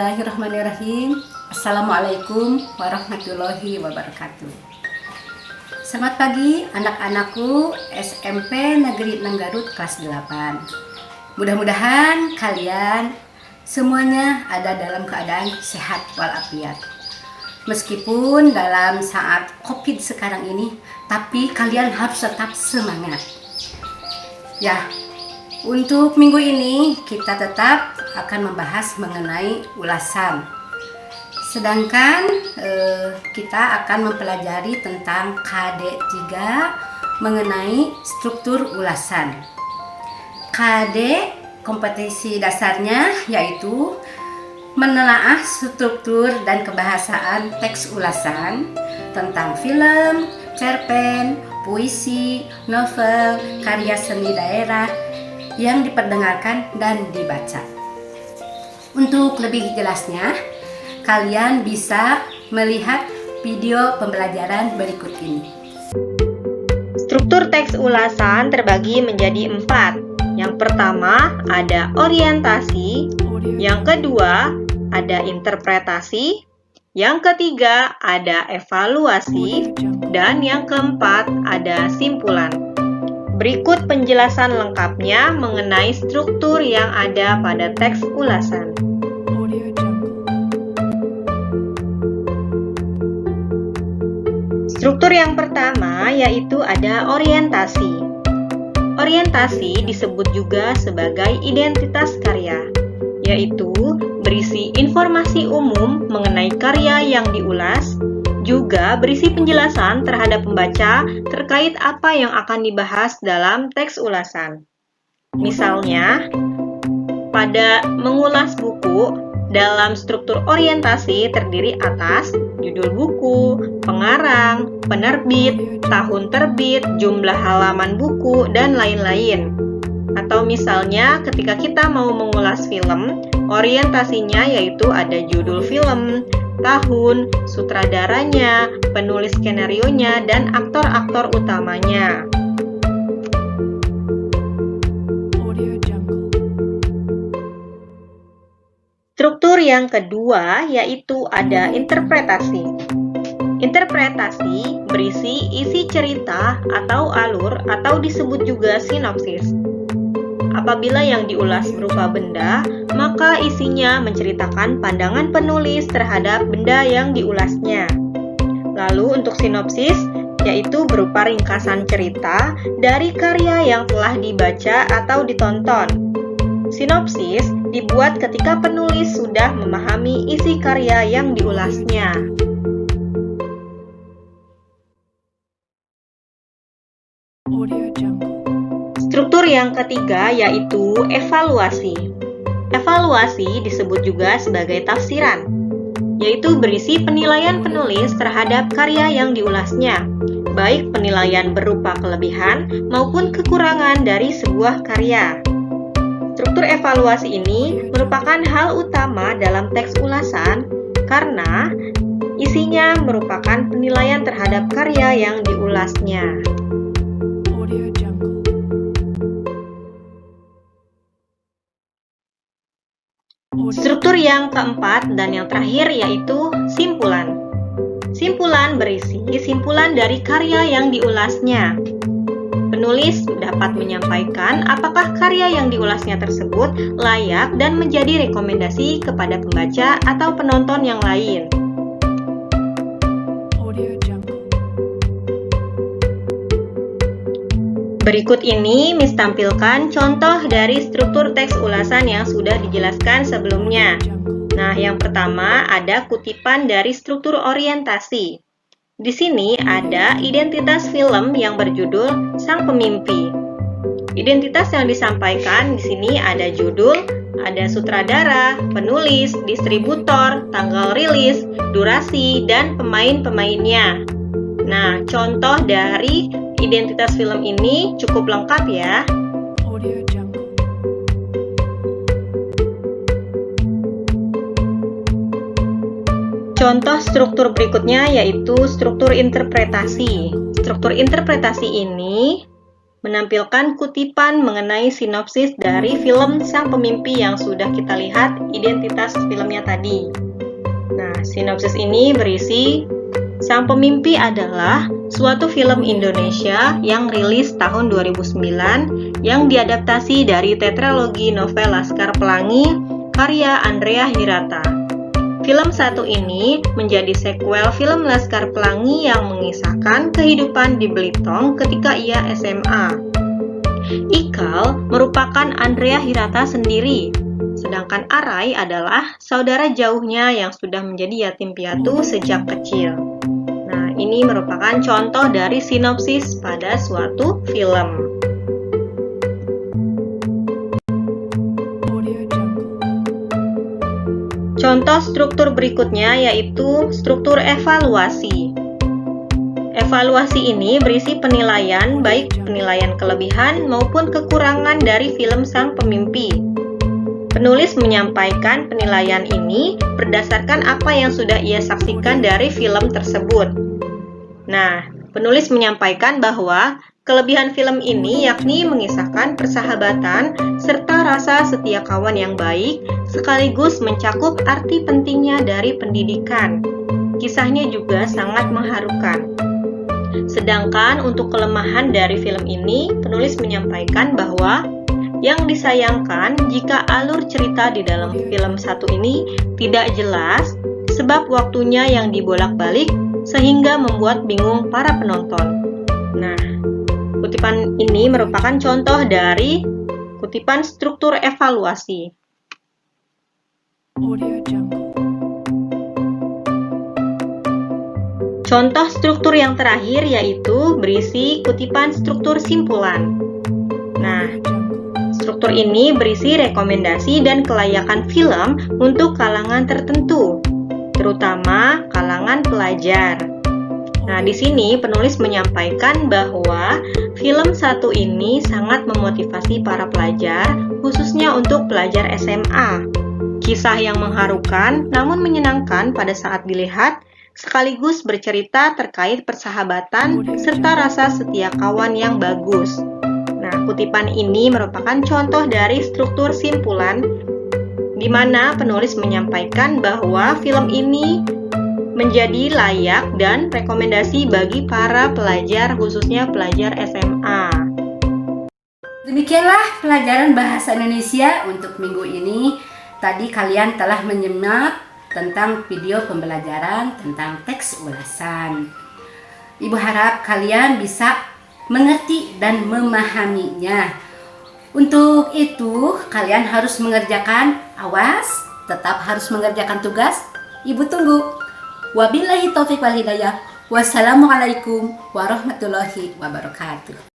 Bismillahirrahmanirrahim. Assalamualaikum warahmatullahi wabarakatuh. Selamat pagi anak-anakku SMP Negeri 6 Garut kelas 8. Mudah-mudahan kalian semuanya ada dalam keadaan sehat walafiat. Meskipun dalam saat COVID sekarang ini, tapi kalian harus tetap semangat. Ya, untuk minggu ini kita tetap akan membahas mengenai ulasan. Sedangkan kita akan mempelajari tentang KD3 mengenai struktur ulasan. KD kompetisi dasarnya yaitu menelaah struktur dan kebahasaan teks ulasan tentang film, cerpen, puisi, novel, karya seni daerah yang diperdengarkan dan dibaca. Untuk lebih jelasnya, kalian bisa melihat video pembelajaran berikut ini. Struktur teks ulasan terbagi menjadi 4. Yang pertama ada orientasi, yang kedua ada interpretasi, yang ketiga ada evaluasi, dan yang keempat ada simpulan. Berikut penjelasan lengkapnya mengenai struktur yang ada pada teks ulasan. Struktur yang pertama yaitu ada orientasi. Orientasi disebut juga sebagai identitas karya, yaitu berisi informasi umum mengenai karya yang diulas, juga berisi penjelasan terhadap pembaca terkait apa yang akan dibahas dalam teks ulasan. Misalnya, pada mengulas buku, dalam struktur orientasi terdiri atas judul buku, pengarang, penerbit, tahun terbit, jumlah halaman buku, dan lain-lain. Atau misalnya ketika kita mau mengulas film, orientasinya yaitu ada judul film, tahun, sutradaranya, penulis skenarionya, dan aktor-aktor utamanya. Struktur yang kedua yaitu ada interpretasi. Interpretasi berisi isi cerita atau alur atau disebut juga sinopsis. Apabila yang diulas berupa benda, maka isinya menceritakan pandangan penulis terhadap benda yang diulasnya. Lalu untuk sinopsis, yaitu berupa ringkasan cerita dari karya yang telah dibaca atau ditonton. Sinopsis dibuat ketika penulis sudah memahami isi karya yang diulasnya. Struktur yang ketiga yaitu evaluasi. Evaluasi disebut juga sebagai tafsiran, yaitu berisi penilaian penulis terhadap karya yang diulasnya, baik penilaian berupa kelebihan maupun kekurangan dari sebuah karya. Struktur evaluasi ini merupakan hal utama dalam teks ulasan karena isinya merupakan penilaian terhadap karya yang diulasnya. Struktur yang keempat dan yang terakhir yaitu simpulan. Simpulan berisi simpulan dari karya yang diulasnya. Penulis dapat menyampaikan apakah karya yang diulasnya tersebut layak dan menjadi rekomendasi kepada pembaca atau penonton yang lain. Berikut ini Miss tampilkan contoh dari struktur teks ulasan yang sudah dijelaskan sebelumnya. Nah, yang pertama ada kutipan dari struktur orientasi. Di sini ada identitas film yang berjudul Sang Pemimpi. Identitas yang disampaikan di sini ada judul, ada sutradara, penulis, distributor, tanggal rilis, durasi, dan pemain-pemainnya. Nah, contoh dari identitas film ini cukup lengkap ya. Contoh struktur berikutnya yaitu struktur interpretasi. Struktur interpretasi ini menampilkan kutipan mengenai sinopsis dari film Sang Pemimpi yang sudah kita lihat identitas filmnya tadi. Nah, sinopsis ini berisi Sang Pemimpi adalah suatu film Indonesia yang rilis tahun 2009 yang diadaptasi dari tetralogi novel Laskar Pelangi karya Andrea Hirata. Film satu ini menjadi sequel film Laskar Pelangi yang mengisahkan kehidupan di Belitung ketika ia SMA. Ikal merupakan Andrea Hirata sendiri, sedangkan Arai adalah saudara jauhnya yang sudah menjadi yatim piatu sejak kecil. Nah, ini merupakan contoh dari sinopsis pada suatu film. Contoh struktur berikutnya yaitu struktur evaluasi. Evaluasi ini berisi penilaian, baik penilaian kelebihan maupun kekurangan dari film Sang Pemimpi. Penulis menyampaikan penilaian ini berdasarkan apa yang sudah ia saksikan dari film tersebut. Nah, penulis menyampaikan bahwa kelebihan film ini yakni mengisahkan persahabatan serta rasa setia kawan yang baik, sekaligus mencakup arti pentingnya dari pendidikan. Kisahnya juga sangat mengharukan. Sedangkan untuk kelemahan dari film ini, penulis menyampaikan bahwa yang disayangkan jika alur cerita di dalam film satu ini tidak jelas sebab waktunya yang dibolak-balik sehingga membuat bingung para penonton. Nah, kutipan ini merupakan contoh dari kutipan struktur evaluasi. Contoh struktur yang terakhir yaitu berisi kutipan struktur simpulan. Nah, struktur ini berisi rekomendasi dan kelayakan film untuk kalangan tertentu, terutama kalangan pelajar. Nah, di sini penulis menyampaikan bahwa film satu ini sangat memotivasi para pelajar, khususnya untuk pelajar SMA. Kisah yang mengharukan namun menyenangkan pada saat dilihat, sekaligus bercerita terkait persahabatan serta rasa setia kawan yang bagus. Nah, kutipan ini merupakan contoh dari struktur simpulan, di mana penulis menyampaikan bahwa film ini menjadi layak dan rekomendasi bagi para pelajar, khususnya pelajar SMA. Demikianlah pelajaran bahasa Indonesia untuk minggu ini. Tadi kalian telah menyimak tentang video pembelajaran tentang teks ulasan. Ibu harap kalian bisa mengerti dan memahaminya. Untuk itu, kalian harus mengerjakan, awas, tetap harus mengerjakan tugas. Ibu tunggu. Wabillahi taufiq wal hidayah. Wassalamualaikum warahmatullahi wabarakatuh.